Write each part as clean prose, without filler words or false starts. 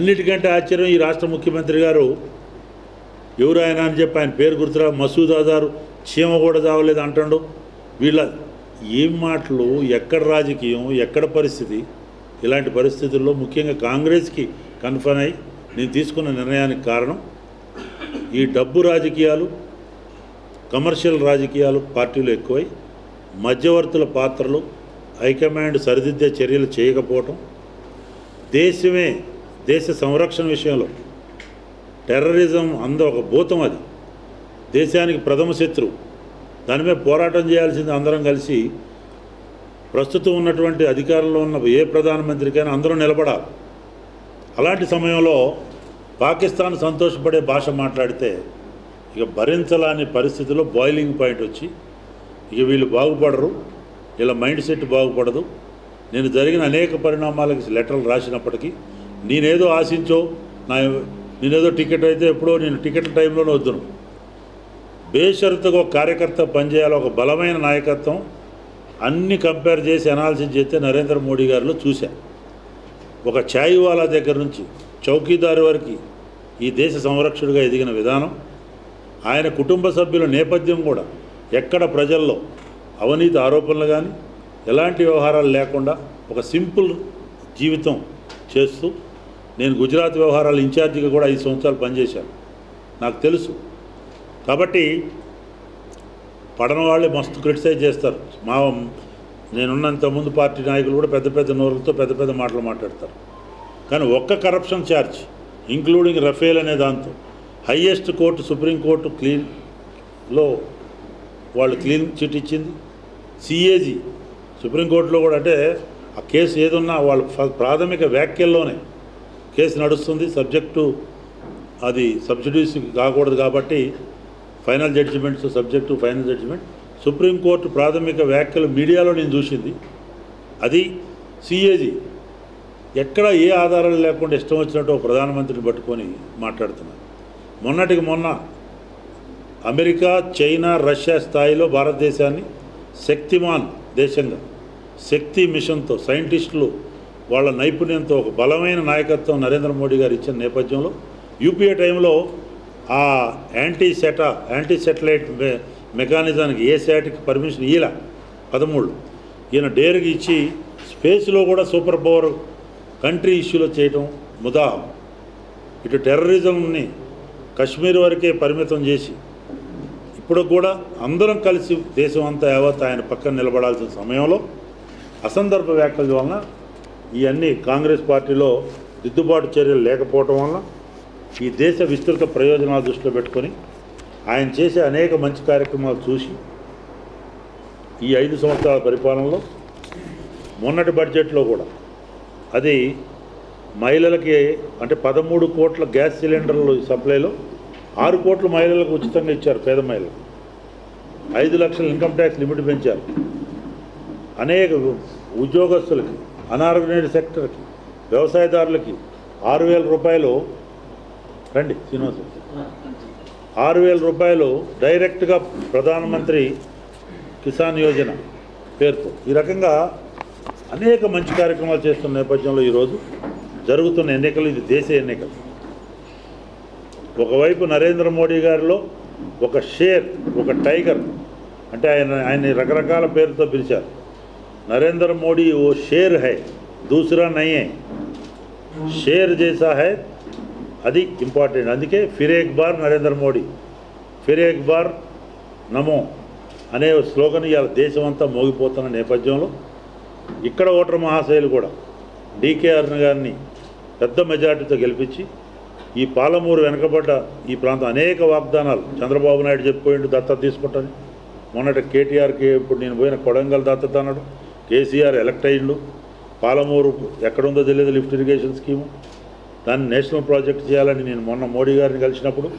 అన్నిటికంటే ఆశ్చర్యం ఈ రాష్ట్ర ముఖ్యమంత్రి గారు ఎవరు ఆయన అని చెప్పి ఆయన పేరు గుర్తురా మసూద్ అజారు చీమ కూడా చావలేదు అంటాడు. వీళ్ళ ఏం మాటలు, ఎక్కడ రాజకీయం, ఎక్కడ పరిస్థితి. ఇలాంటి పరిస్థితుల్లో ముఖ్యంగా కాంగ్రెస్కి కన్ఫర్మ్ అయ్యి నేను తీసుకున్న నిర్ణయానికి కారణం ఈ డబ్బు రాజకీయాలు, కమర్షియల్ రాజకీయాలు పార్టీలు ఎక్కువై మధ్యవర్తుల పాత్రలు, హైకమాండ్ సరిదిద్దే చర్యలు చేయకపోవటం, దేశ సంరక్షణ విషయంలో టెర్రరిజం ఒక భూతం, అది దేశానికి ప్రథమ శత్రువు. దాని మీద పోరాటం చేయాల్సింది అందరం కలిసి. ప్రస్తుతం ఉన్నటువంటి అధికారంలో ఉన్న ఏ ప్రధానమంత్రికైనా అందరూ నిలబడాలి. అలాంటి సమయంలో పాకిస్తాన్ సంతోషపడే భాష మాట్లాడితే ఇక భరించలాని పరిస్థితిలో బాయిలింగ్ పాయింట్ వచ్చి ఇక వీళ్ళు బాగుపడరు, వీళ్ళ మైండ్ సెట్ బాగుపడదు. నేను జరిగిన అనేక పరిణామాలకి లెటర్లు రాసినప్పటికీ నేనేదో ఆశించో నేనేదో టికెట్ అయితే ఎప్పుడో నేను టికెట్ టైంలోనే వద్దును. బేషరతుగా ఒక కార్యకర్త పనిచేయాలి, ఒక బలమైన నాయకత్వం అన్నీ కంపేర్ చేసి అనాలిసిస్ చేస్తే నరేంద్ర మోడీ గారిలో చూశా. ఒక ఛాయ్ వాలా దగ్గర నుంచి చౌకీదారు వరకు ఈ దేశ సంరక్షకుడిగా ఎదిగిన విధానం, ఆయన కుటుంబ సభ్యుల నేపథ్యం కూడా ఎక్కడ ప్రజల్లో అవినీతి ఆరోపణలు కానీ ఎలాంటి వ్యవహారాలు లేకుండా ఒక సింపుల్ జీవితం చేస్తూ, నేను గుజరాత్ వ్యవహారాల ఇన్ఛార్జిగా కూడా 5 సంవత్సరాలు పనిచేశాను, నాకు తెలుసు. కాబట్టి పడన వాళ్ళే మస్తు క్రిటిసైజ్ చేస్తారు. నేనున్నంత ముందు పార్టీ నాయకులు కూడా పెద్ద పెద్ద నోరులతో పెద్ద పెద్ద మాటలు మాట్లాడతారు. కానీ ఒక్క కరప్షన్ ఛార్జ్ ఇంక్లూడింగ్ రఫేల్ అనే దాంతో హయ్యెస్ట్ కోర్టు సుప్రీంకోర్టు క్లీన్లో వాళ్ళు క్లీన్ చిట్ ఇచ్చింది. సిఏజీ సుప్రీంకోర్టులో కూడా, అంటే ఆ కేసు ఏదున్నా వాళ్ళ ప్రాథమిక వ్యాఖ్యల్లోనే కేసు నడుస్తుంది. సబ్జెక్టు అది సబ్సిడీస్ కాకూడదు కాబట్టి final judgments subject final judgment. Supreme court ప్రాథమిక వ్యాఖ్యలు మీడియాలో నేను చూసింది. అది సిఏజీ ఎక్కడ ఏ ఆధారాలు లేకుండా ఇష్టం వచ్చినట్టు ప్రధానమంత్రిని పట్టుకొని మాట్లాడుతున్నారు. మొన్నటికి మొన్న అమెరికా, చైనా, రష్యా స్థాయిలో భారతదేశాన్ని శక్తిమాన్ దేశంగా శక్తి మిషన్తో సైంటిస్టులు వాళ్ళ నైపుణ్యంతో ఒక బలమైన నాయకత్వం నరేంద్ర మోడీ గారు ఇచ్చిన నేపథ్యంలో యూపీఏ టైంలో ఆ యాంటీ సెటిలైట్ మెకానిజానికి ఏశాట్కి పర్మిషన్ ఇలా 13 ఈయన డేర్కి ఇచ్చి స్పేస్లో కూడా సూపర్ పవర్ కంట్రీ ఇష్యూలో చేయటం ముదా. ఇటు టెర్రరిజంని కశ్మీర్ వరకే పరిమితం చేసి ఇప్పుడు కూడా అందరం కలిసి దేశం అంతా యావత్ ఆయన పక్కన నిలబడాల్సిన సమయంలో అసందర్భ వ్యాఖ్యల వలన ఇవన్నీ కాంగ్రెస్ పార్టీలో దిద్దుబాటు చర్యలు లేకపోవటం వలన ఈ దేశ విస్తృత ప్రయోజనాలు దృష్టిలో పెట్టుకొని ఆయన చేసే అనేక మంచి కార్యక్రమాలు చూసి ఈ 5 సంవత్సరాల పరిపాలనలో మొన్నటి బడ్జెట్లో కూడా అది మహిళలకి అంటే 13 కోట్ల గ్యాస్ సిలిండర్లు సప్లైలో 6 కోట్ల మహిళలకు ఉచితంగా ఇచ్చారు. పేద మహిళలకు 5 లక్షల ఇన్కమ్ ట్యాక్స్ లిమిట్ పెంచారు. అనేక ఉద్యోగస్తులకి, అనార్గనైజ్డ్ సెక్టర్కి, వ్యవసాయదారులకి 6,000 రూపాయలు రండి శ్రీనివాస 6,000 రూపాయలు డైరెక్ట్గా ప్రధానమంత్రి కిసాన్ యోజన పేరుతో ఈ రకంగా అనేక మంచి కార్యక్రమాలు చేస్తున్న నేపథ్యంలో ఈరోజు జరుగుతున్న ఎన్నికలు, ఇది దేశ ఎన్నికలు. ఒకవైపు నరేంద్ర మోడీ గారిలో ఒక షేర్, ఒక టైగర్, అంటే ఆయన రకరకాల పేరుతో పిలిచారు. నరేంద్ర మోడీ ఓ షేర్ హై, దూసరా నహీ హై, షేర్ జైసా హై, అది ఇంపార్టెంట్. అందుకే ఫిర్ ఏక్ బార్ నరేంద్ర మోడీ, ఫిర్ ఏక్ బార్ నమో అనే స్లోగన్ ఇవాళ దేశం అంతా మోగిపోతున్న నేపథ్యంలో ఇక్కడ ఓటర్ మహాశైలు కూడా డీకే అరుణ గారిని పెద్ద మెజార్టీతో గెలిపించి ఈ పాలమూరు వెనకబడ్డ ఈ ప్రాంతం అనేక వాగ్దానాలు చంద్రబాబు నాయుడు చెప్పిపోయిండు దత్తత తీసుకుంటాను. మొన్నటి కేటీఆర్కి ఇప్పుడు నేను పోయిన కొడంగల్ దత్తత అన్నాడు. కేసీఆర్ ఎలక్ట్ అయ్యిండు. పాలమూరు ఎక్కడుందో తెలియదు లిఫ్ట్ ఇరిగేషన్ స్కీము, దాన్ని నేషనల్ ప్రాజెక్ట్ చేయాలని నేను మొన్న మోడీ గారిని కలిసినప్పుడు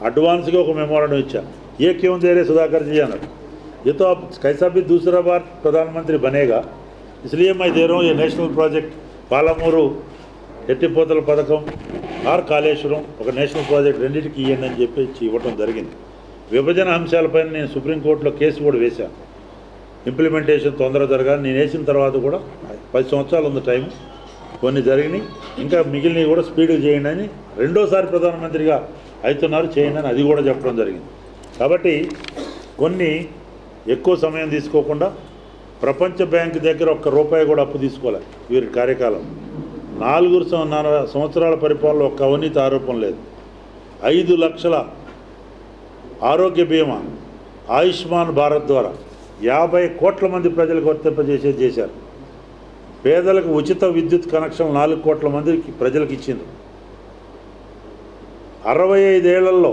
అడ్వాన్స్గా ఒక మెమోరాండం ఇచ్చా. ఏ క్यों दे रहे सुधाकर जी అన్నాడు. ये तो आप कैसा भी दूसरा बार प्रधानमंत्री बनेगा, इसलिए मैं दे रहा हूँ ये नेशनल ప్రాజెక్ట్ పాలమూరు ఎత్తిపోతల పథకం ఆర్ కాళేశ్వరం ఒక నేషనల్ ప్రాజెక్ట్ రెండింటికి ఇవ్వండి అని చెప్పి ఇవ్వటం జరిగింది. విభజన అంశాలపైన నేను సుప్రీంకోర్టులో కేసు కూడా వేశాను. ఇంప్లిమెంటేషన్ తొందరగా జరగాలి. నేను వేసిన తర్వాత కూడా 10 సంవత్సరాలు ఉంది టైం. కొన్ని జరిగినాయి, ఇంకా మిగిలినవి కూడా స్పీడ్గా చేయండి అని రెండోసారి ప్రధానమంత్రిగా అవుతున్నారు, చేయండి అని అది కూడా చెప్పడం జరిగింది. కాబట్టి కొన్ని ఎక్కువ సమయం తీసుకోకుండా ప్రపంచ బ్యాంక్ దగ్గర ₹1 కూడా అప్పు తీసుకోవాలి. వీరి కార్యకాలం 4 సంవత్సరాల పరిపాలనలో ఒక్క అవినీతి ఆరోపణ లేదు. 5 లక్షల ఆరోగ్య బీమా ఆయుష్మాన్ భారత్ ద్వారా 50 కోట్ల మంది ప్రజలకు వర్తింపజేసేది చేశారు. పేదలకు ఉచిత విద్యుత్ కనెక్షన్ 4 కోట్ల మందికి ప్రజలకు ఇచ్చింది. 65 ఏళ్లలో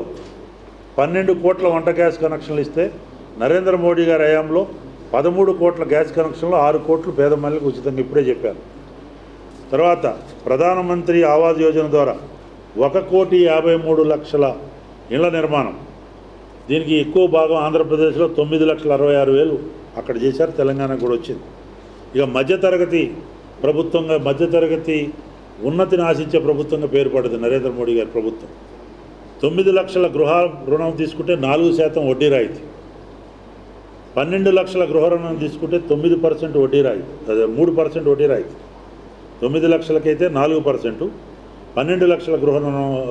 12 కోట్ల వంట గ్యాస్ కనెక్షన్లు ఇస్తే నరేంద్ర మోడీ గారి హయాంలో 13 కోట్ల గ్యాస్ కనెక్షన్లో 6 కోట్లు పేద మహిళలకు ఉచితంగా ఇప్పుడే చెప్పారు. తర్వాత ప్రధానమంత్రి ఆవాస్ యోజన ద్వారా 1,53,00,000 ఇళ్ల నిర్మాణం. దీనికి ఎక్కువ భాగం ఆంధ్రప్రదేశ్లో 9,66,000 అక్కడ చేశారు, తెలంగాణకు కూడా వచ్చింది. ఇక మధ్యతరగతి ప్రభుత్వంగా, మధ్యతరగతి ఉన్నతిని ఆశించే ప్రభుత్వంగా పేరు పడ్డది నరేంద్ర మోడీ గారి ప్రభుత్వం. 9 లక్షల గృహ రుణం తీసుకుంటే 4% వడ్డీ రాయితీ, 12 లక్షల గృహ రుణం తీసుకుంటే 9% వడ్డీ రాయితీ, అదే 3% వడ్డీ రాయితీ. 9 లక్షలకైతే 4%, 12 లక్షల గృహ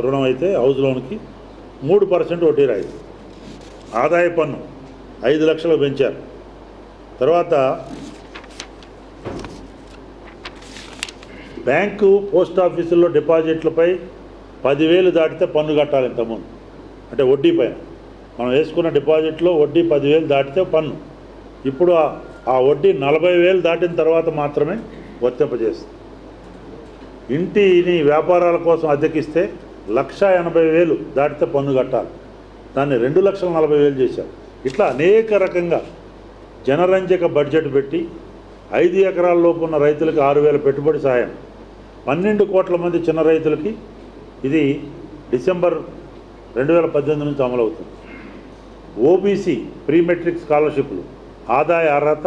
రుణం అయితే హౌస్ లోన్కి 3% వడ్డీ రాయితీ. ఆదాయ పన్ను 5 లక్షలు పెంచారు. తర్వాత బ్యాంకు పోస్ట్ ఆఫీసుల్లో డిపాజిట్లపై 10,000 దాటితే పన్ను కట్టాలి. ఇంతకుముందు అంటే వడ్డీ పైన మనం వేసుకున్న డిపాజిట్లో వడ్డీ 10,000 దాటితే పన్ను. ఇప్పుడు ఆ వడ్డీ 40,000 దాటిన తర్వాత మాత్రమే వర్తింపజేస్తుంది. ఇంటిని వ్యాపారాల కోసం అద్దెకిస్తే 1,80,000 దాటితే పన్ను కట్టాలి. దాన్ని 2,40,000 చేశారు. ఇట్లా అనేక రకంగా జనరంజక బడ్జెట్ పెట్టి 5 ఎకరాల లోపు ఉన్న రైతులకు 6,000 పెట్టుబడి సాయం, 12 కోట్ల మంది చిన్న రైతులకి ఇది డిసెంబర్ 2018 నుంచి అమలవుతుంది. ఓబీసీ ప్రీ మెట్రిక్ స్కాలర్షిప్లు ఆదాయ అర్హత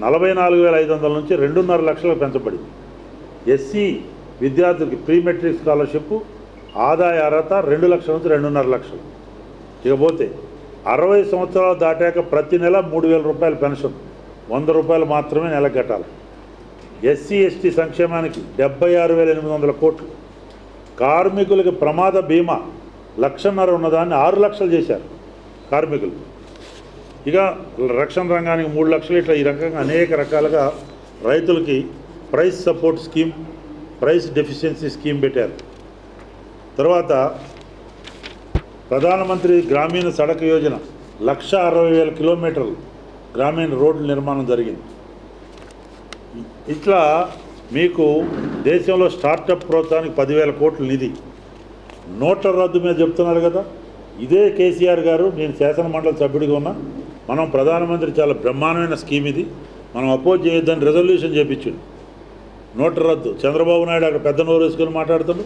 44,500 నుంచి 2.5 లక్షలకు పెంచబడింది. ఎస్సీ విద్యార్థులకి ప్రీ మెట్రిక్ స్కాలర్షిప్ ఆదాయ అర్హత 2 లక్షల నుంచి 2.5 లక్షలు. ఇకపోతే 60 సంవత్సరాలు దాటాక ప్రతి నెల 3,000 రూపాయల పెన్షన్, 100 రూపాయలు మాత్రమే నెలకు కట్టాలి. ఎస్సీ ఎస్టీ సంక్షేమానికి 76,800 కోట్లు. కార్మికులకి ప్రమాద బీమా 1,50,000 ఉన్నదాన్ని 6 లక్షలు చేశారు కార్మికులు. ఇక రక్షణ రంగానికి 3 లక్షలు. ఇట్లా ఈ రకంగా అనేక రకాలుగా రైతులకి price support scheme, price deficiency scheme పెట్టారు. తర్వాత ప్రధానమంత్రి గ్రామీణ సడక్ యోజన 1,60,000 కిలోమీటర్లు గ్రామీణ రోడ్ల నిర్మాణం జరిగింది. ఇట్లా మీకు దేశంలో స్టార్టప్ ప్రోత్సాహానికి 10,000 కోట్ల నిధి. నోట్ల రద్దు మీద చెప్తున్నారు కదా, ఇదే కేసీఆర్ గారు, నేను శాసనమండలి సభ్యుడిగా ఉన్నా, మనం ప్రధానమంత్రి చాలా బ్రహ్మాండమైన స్కీమ్ ఇది, మనం అపోజ్ చేయొద్దని రెజల్యూషన్ చేయించాడు. నోట్ల రద్దు చంద్రబాబు నాయుడు అక్కడ పెద్ద నోరు వేసుకొని మాట్లాడుతాడు.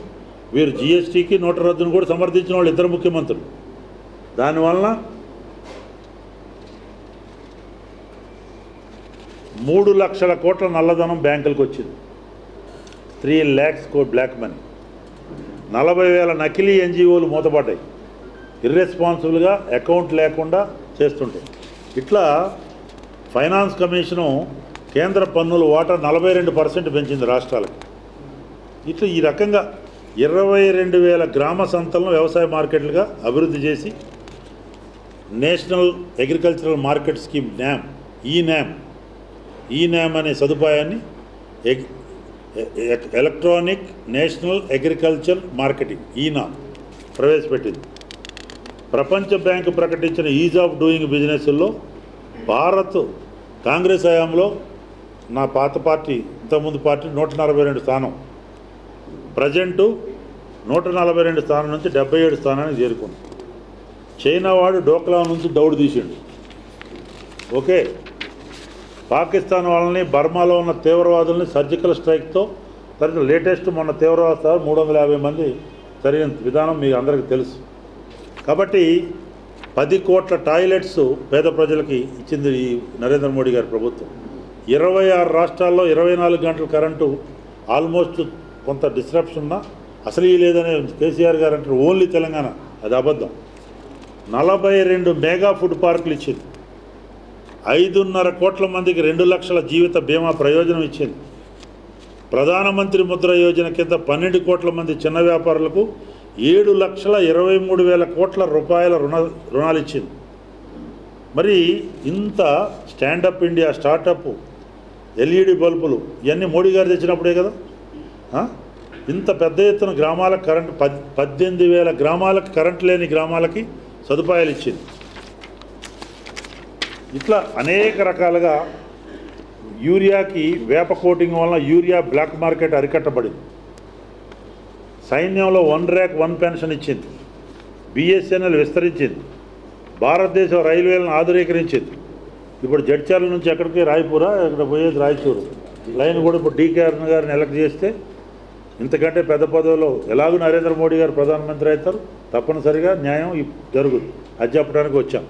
వీరు జిఎస్టీకి నోట్ల రద్దును కూడా సమర్థించిన వాళ్ళు 2 ముఖ్యమంత్రులు. దానివలన 3 లక్షల కోట్ల నల్లధనం బ్యాంకులకు వచ్చింది. 3 lakhs కోట్ బ్లాక్ మనీ. 40,000 నకిలీ ఎన్జిఓలు మూతపడ్డాయి, ఇర్రెస్పాన్సిబుల్గా అకౌంట్ లేకుండా చేస్తుంటాయి. ఇట్లా ఫైనాన్స్ కమిషను కేంద్ర పన్నుల వాటా 42% పెంచింది రాష్ట్రాలకు. ఇట్లా ఈ రకంగా 22,000 గ్రామ సంతలను వ్యవసాయ మార్కెట్లుగా అభివృద్ధి చేసి నేషనల్ అగ్రికల్చరల్ మార్కెట్ స్కీమ్ ఈ న్యామ్ అనే సదుపాయాన్ని ఎలక్ట్రానిక్ నేషనల్ అగ్రికల్చర్ మార్కెటింగ్ ఈనామ్ ప్రవేశపెట్టింది. ప్రపంచ బ్యాంకు ప్రకటించిన ఈజ్ ఆఫ్ డూయింగ్ బిజినెస్లో భారత్ కాంగ్రెస్ హయాంలో నా పాత పార్టీ, ఇంతకుముందు పార్టీ 142 స్థానం, ప్రజెంటు 142 స్థానం నుంచి 77 స్థానానికి చేరుకుంది. చైనా వాడు డోక్లా నుంచి దౌడు తీసిండు. ఓకే, పాకిస్తాన్ వాళ్ళని, బర్మాలో ఉన్న తీవ్రవాదుల్ని సర్జికల్ స్ట్రైక్తో తర్వాత లేటెస్ట్ మొన్న తీవ్రవాద 350 మంది జరిగిన విధానం మీకు అందరికీ తెలుసు. కాబట్టి 10 కోట్ల టాయిలెట్స్ పేద ప్రజలకి ఇచ్చింది ఈ నరేంద్ర మోడీ గారి ప్రభుత్వం. 26 రాష్ట్రాల్లో 24 గంటల కరెంటు ఆల్మోస్ట్ కొంత డిస్రప్షన్ ఉన్నా అసలు ఈ లేదనే కేసీఆర్ గారు అంటారు. ఓన్లీ తెలంగాణ, అది అబద్ధం. 42 మెగా ఫుడ్ పార్కులు ఇచ్చింది. 5.5 కోట్ల మందికి 2 లక్షల జీవిత బీమా ప్రయోజనం ఇచ్చింది. ప్రధానమంత్రి ముద్ర యోజన కింద 12 కోట్ల మంది చిన్న వ్యాపారులకు 7,23,000 కోట్ల రూపాయల రుణాలు ఇచ్చింది. మరి ఇంత స్టాండప్ ఇండియా, స్టార్టప్, ఎల్ఈడి బల్బులు ఇవన్నీ మోడీ గారు తెచ్చినప్పుడే కదా. ఇంత పెద్ద ఎత్తున గ్రామాలకు కరెంట్ 18,000 గ్రామాలకు కరెంట్ లేని గ్రామాలకి సదుపాయాలు ఇచ్చింది. ఇట్లా అనేక రకాలుగా యూరియాకి వేప కోటింగ్ వలన యూరియా బ్లాక్ మార్కెట్ అరికట్టబడింది. సైన్యంలో 1 ర్యాక్ 1 పెన్షన్ ఇచ్చింది. బిఎస్ఎన్ఎల్ విస్తరించింది. భారతదేశం రైల్వేలను ఆధునీకరించింది. ఇప్పుడు జడ్చర్ల నుంచి ఎక్కడికి రాయపూరా, ఇక్కడ పోయేది రాయచూరు లైన్ కూడా ఇప్పుడు డీకేఆర్ గారిని ఎలక్ట్ చేస్తే ఇంతకంటే పెద్ద పదవిలో ఎలాగూ నరేంద్ర మోడీ గారు ప్రధానమంత్రి అవుతారు, తప్పనిసరిగా న్యాయం జరుగుతుంది. అది చెప్పడానికి వచ్చాం.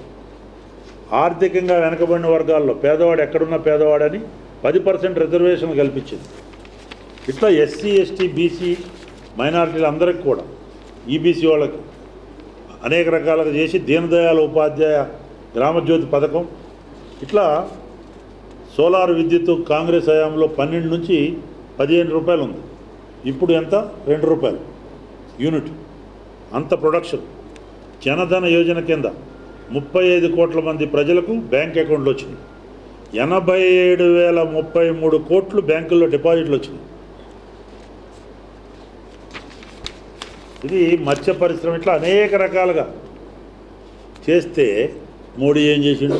ఆర్థికంగా వెనకబడిన వర్గాల్లో పేదవాడు ఎక్కడున్నా పేదవాడని 10% రిజర్వేషన్ కల్పించింది. ఇట్లా ఎస్సీ, ఎస్టీ, బీసీ మైనారిటీలు అందరికీ కూడా, ఈబీసీ వాళ్ళకి అనేక రకాలుగా చేసి దీనదయాళ్ ఉపాధ్యాయ గ్రామజ్యోతి పథకం, ఇట్లా సోలార్ విద్యుత్ కాంగ్రెస్ హయాంలో 12 నుంచి 15 రూపాయలు ఉంది. ఇప్పుడు ఎంత? 2 రూపాయలు యూనిట్, అంత ప్రొడక్షన్. జనధన యోజన కింద 35 కోట్ల మంది ప్రజలకు బ్యాంక్ అకౌంట్లు వచ్చినాయి. 87,033 కోట్లు బ్యాంకుల్లో డిపాజిట్లు వచ్చినాయి. ఇది మత్స్య పరిశ్రమ. ఇట్లా అనేక రకాలుగా చేస్తే మోడీ ఏం చేసిండు?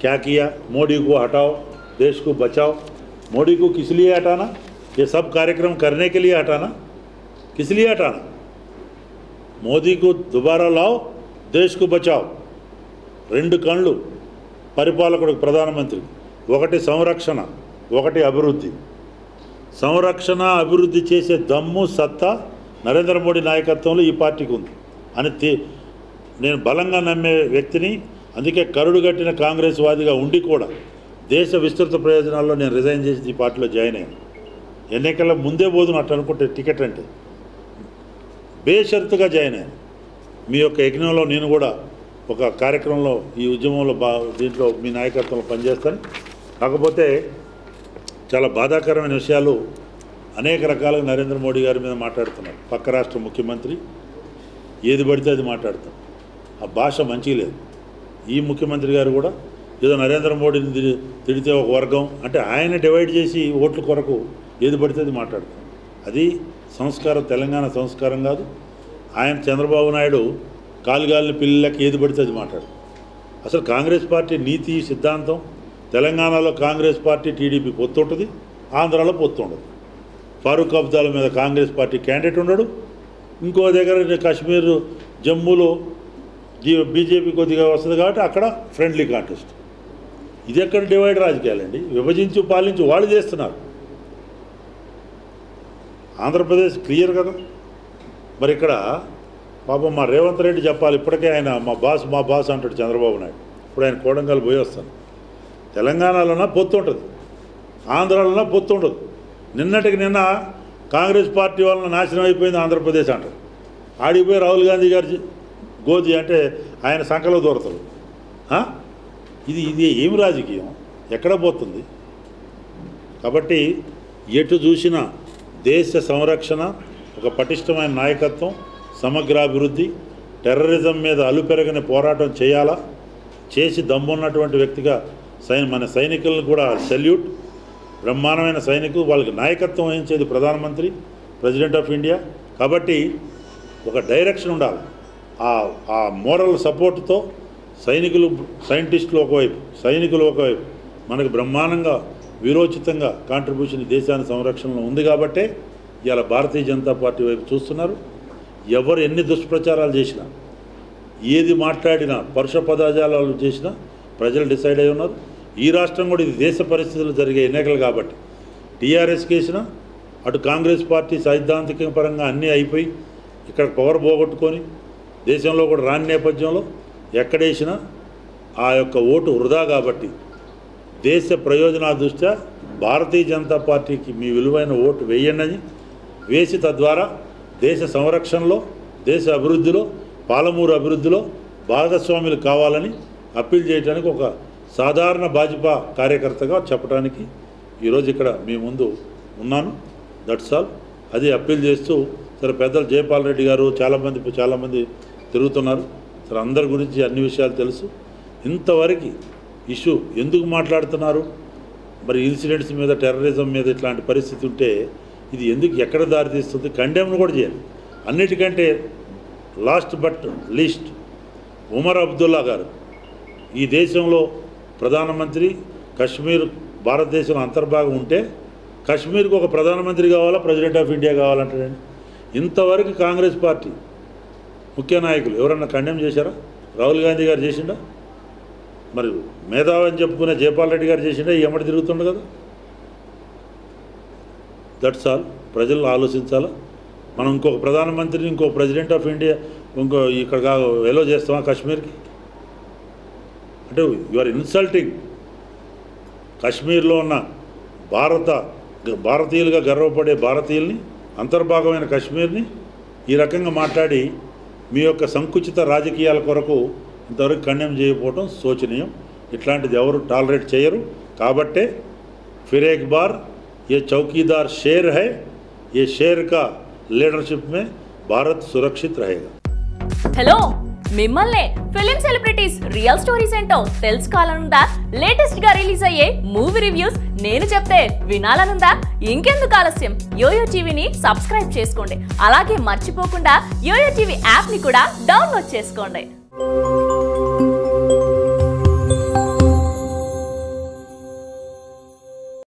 क्या किया? मोदी को हटाओ, देश को बचाओ. मोदी को किस लिए हटाना? ये सब कार्यक्रम करने के लिए हटाना. किस लिए हटाना? मोदी को दोबारा लाओ, देश को बचाओ. 2 కళ్ళు పరిపాలకుడు ప్రధానమంత్రి, ఒకటి సంరక్షణ, ఒకటి అభివృద్ధి. సంరక్షణ అభివృద్ధి చేసే దమ్ము, సత్తా నరేంద్ర మోడీ నాయకత్వంలో ఈ పార్టీకి ఉంది అని నేను బలంగా నమ్మే వ్యక్తిని. అందుకే కరుడుగట్టిన కాంగ్రెస్ వాదిగా ఉండి కూడా దేశ విస్తృత ప్రయోజనాల్లో నేను రిజైన్ చేసి ఈ పార్టీలో జాయిన్ అయ్యాను. ఎన్నికల ముందే పోదును అట్లా అనుకుంటే టికెట్ అంటే బేషరతుగా జాయిన్ అయ్యాను. మీ యొక్క యజ్ఞంలో నేను కూడా ఒక కార్యక్రమంలో, ఈ ఉద్యమంలో దీంట్లో మీ నాయకత్వంలో పనిచేస్తాను. కాకపోతే చాలా బాధాకరమైన విషయాలు అనేక రకాలుగా నరేంద్ర మోడీ గారి మీద మాట్లాడుతున్నారు. పక్క రాష్ట్ర ముఖ్యమంత్రి ఏది పడితే అది మాట్లాడతారు. ఆ భాష మంచిగా లేదు. ఈ ముఖ్యమంత్రి గారు కూడా ఏదో నరేంద్ర మోడీని తిడితే ఒక వర్గం అంటే ఆయన డివైడ్ చేసి ఓట్ల కొరకు ఏది పడితే అది మాట్లాడతారు. అది సంస్కారం, తెలంగాణ సంస్కారం కాదు. ఆయన చంద్రబాబు నాయుడు కాలుగాలిని పిల్లలకి ఏది పడితే అది మాట్లాడతారు. అసలు కాంగ్రెస్ పార్టీ నీతి సిద్ధాంతం, తెలంగాణలో కాంగ్రెస్ పార్టీ టీడీపీ పొత్తు ఉంటుంది, ఆంధ్రాలో పొత్తు ఉండదు. ఫారూక్ అబ్దాల మీద కాంగ్రెస్ పార్టీ క్యాండిడేట్ ఉండడు. ఇంకో దగ్గర కాశ్మీర్, జమ్మూలో బీజేపీ కొద్దిగా వస్తుంది కాబట్టి అక్కడ ఫ్రెండ్లీ కాంటెస్ట్. ఇది ఎక్కడ డివైడ్ రాజకీయాలండి? విభజించి పాలించి వాళ్ళు చేస్తున్నారు. ఆంధ్రప్రదేశ్ క్లియర్ కదా. మరి ఇక్కడ పాపం మా రేవంత్ రెడ్డి చెప్పాలి. ఇప్పటికే ఆయన మా బాస్ అంటాడు చంద్రబాబు నాయుడు. ఇప్పుడు ఆయన కోడంగల్ పోయి వస్తాను. తెలంగాణలోనా పొత్తు ఉంటుంది, ఆంధ్రాలోనా పొత్తు ఉండదు. నిన్నటికి నిన్న కాంగ్రెస్ పార్టీ వలన నాశనం అయిపోయింది ఆంధ్రప్రదేశ్ అంటారు. ఆడిపోయి రాహుల్ గాంధీ గారు గోధి అంటే ఆయన సంఖలో దూరతారు. ఇది ఏమి రాజకీయం? ఎక్కడ పోతుంది? కాబట్టి ఎటు చూసినా దేశ సంరక్షణ, ఒక పటిష్టమైన నాయకత్వం, సమగ్రాభివృద్ధి, టెర్రరిజం మీద అలుపెరగని పోరాటం చేయాలా. చేసి దమ్మున్నటువంటి వ్యక్తిగా మన సైనికులను కూడా సెల్యూట్. బ్రహ్మాండమైన సైనికులు, వాళ్ళకి నాయకత్వం వహించేది ప్రధానమంత్రి, ప్రెసిడెంట్ ఆఫ్ ఇండియా. కాబట్టి ఒక డైరెక్షన్ ఉండాలి. ఆ మోరల్ సపోర్ట్తో సైనికులు, సైంటిస్టులు ఒకవైపు, సైనికులు ఒకవైపు మనకు బ్రహ్మాండంగా వీరోచితంగా కాంట్రిబ్యూషన్ దేశాన్ని సంరక్షణలో ఉంది. కాబట్టే ఇవాళ భారతీయ జనతా పార్టీ వైపు చూస్తున్నారు. ఎవరు ఎన్ని దుష్ప్రచారాలు చేసినా, ఏది మాట్లాడినా, పరుష పదజాలాలు చేసినా ప్రజలు డిసైడ్ అయి ఉన్నారు. ఈ రాష్ట్రం కూడా ఇది దేశ పరిస్థితులు జరిగే ఎన్నికలు కాబట్టి టీఆర్ఎస్ కేసినా, అటు కాంగ్రెస్ పార్టీ సైద్ధాంతిక పరంగా అన్నీ అయిపోయి ఇక్కడ పవర్ పోగొట్టుకొని దేశంలో కూడా రాని నేపథ్యంలో ఎక్కడేసినా ఆ యొక్క ఓటు వృధా. కాబట్టి దేశ ప్రయోజనాల దృష్ట్యా భారతీయ జనతా పార్టీకి మీ విలువైన ఓటు వేయండి, వేసి తద్వారా దేశ సంరక్షణలో, దేశ అభివృద్ధిలో, పాలమూరు అభివృద్ధిలో భాగస్వాములు కావాలని అప్పీల్ చేయడానికి ఒక సాధారణ భాజపా కార్యకర్తగా చెప్పడానికి ఈరోజు ఇక్కడ మీ ముందు ఉన్నాను. That's all. అది అప్పీల్ చేస్తూ సరే పెద్దలు జయపాల్ రెడ్డి గారు చాలామంది తిరుగుతున్నారు. సరే అందరి గురించి అన్ని విషయాలు తెలుసు. ఇంతవరకు ఇష్యూ ఎందుకు మాట్లాడుతున్నారు, మరి ఇన్సిడెంట్స్ మీద, టెర్రరిజం మీద ఇట్లాంటి పరిస్థితి ఉంటే ఇది ఎందుకు ఎక్కడ దారితీస్తుంది, కండెమ్ను కూడా చేయాలి. అన్నిటికంటే last but least Umar Abdullah గారు ఈ దేశంలో ప్రధానమంత్రి, కశ్మీర్ భారతదేశంలో అంతర్భాగం ఉంటే కశ్మీర్కి ఒక ప్రధానమంత్రి కావాలా, ప్రెసిడెంట్ ఆఫ్ ఇండియా కావాలంటారండి. ఇంతవరకు కాంగ్రెస్ పార్టీ ముఖ్య నాయకులు ఎవరన్నా కండెమ్ చేశారా? రాహుల్ గాంధీ గారు చేసిండా? మరి మేధావి అని చెప్పుకునే జయపాల్ రెడ్డి గారు చేసిండా? ఈ ఎమ్మడి తిరుగుతుండ కదా. That's all. ప్రజలు ఆలోచించాలా. మనం ఇంకొక ప్రధానమంత్రిని, ఇంకో ప్రెసిడెంట్ ఆఫ్ ఇండియా ఇక్కడ ఎలో చేస్తామా కాశ్మీర్కి? అంటే యు ఆర్ ఇన్సల్టింగ్ కాశ్మీర్లో ఉన్న భారతీయులుగా గర్వపడే భారతీయుల్ని, అంతర్భాగమైన కాశ్మీర్ని ఈ రకంగా మాట్లాడి మీ యొక్క సంకుచిత రాజకీయాల కొరకు ఇంతవరకు కండెమ్ చేయకపోవడం శోచనీయం. ఇట్లాంటిది ఎవరు టాలరేట్ చేయరు. కాబట్టే फिर एक बार ये चौकीदार शेर है, ये शेर का लीडरशिप में भारत सुरक्षित रहेगा. हेलो మిమ్మల్నే ఫిలిం సెలబ్రిటీస్ రియల్ స్టోరీస్ ఏంటో తెలుసుకోవాలనుందా? లేటెస్ట్ గా రిలీజ్ అయ్యే మూవీ రివ్యూస్ నేను చెప్తే వినాలనుందా? ఇంకెందుకు ఆలస్యం, యోయో టీవీని సబ్స్క్రైబ్ చేసుకోండి. అలాగే మర్చిపోకుండా యోయో టీవీ యాప్ ని కూడా డౌన్లోడ్ చేసుకోండి.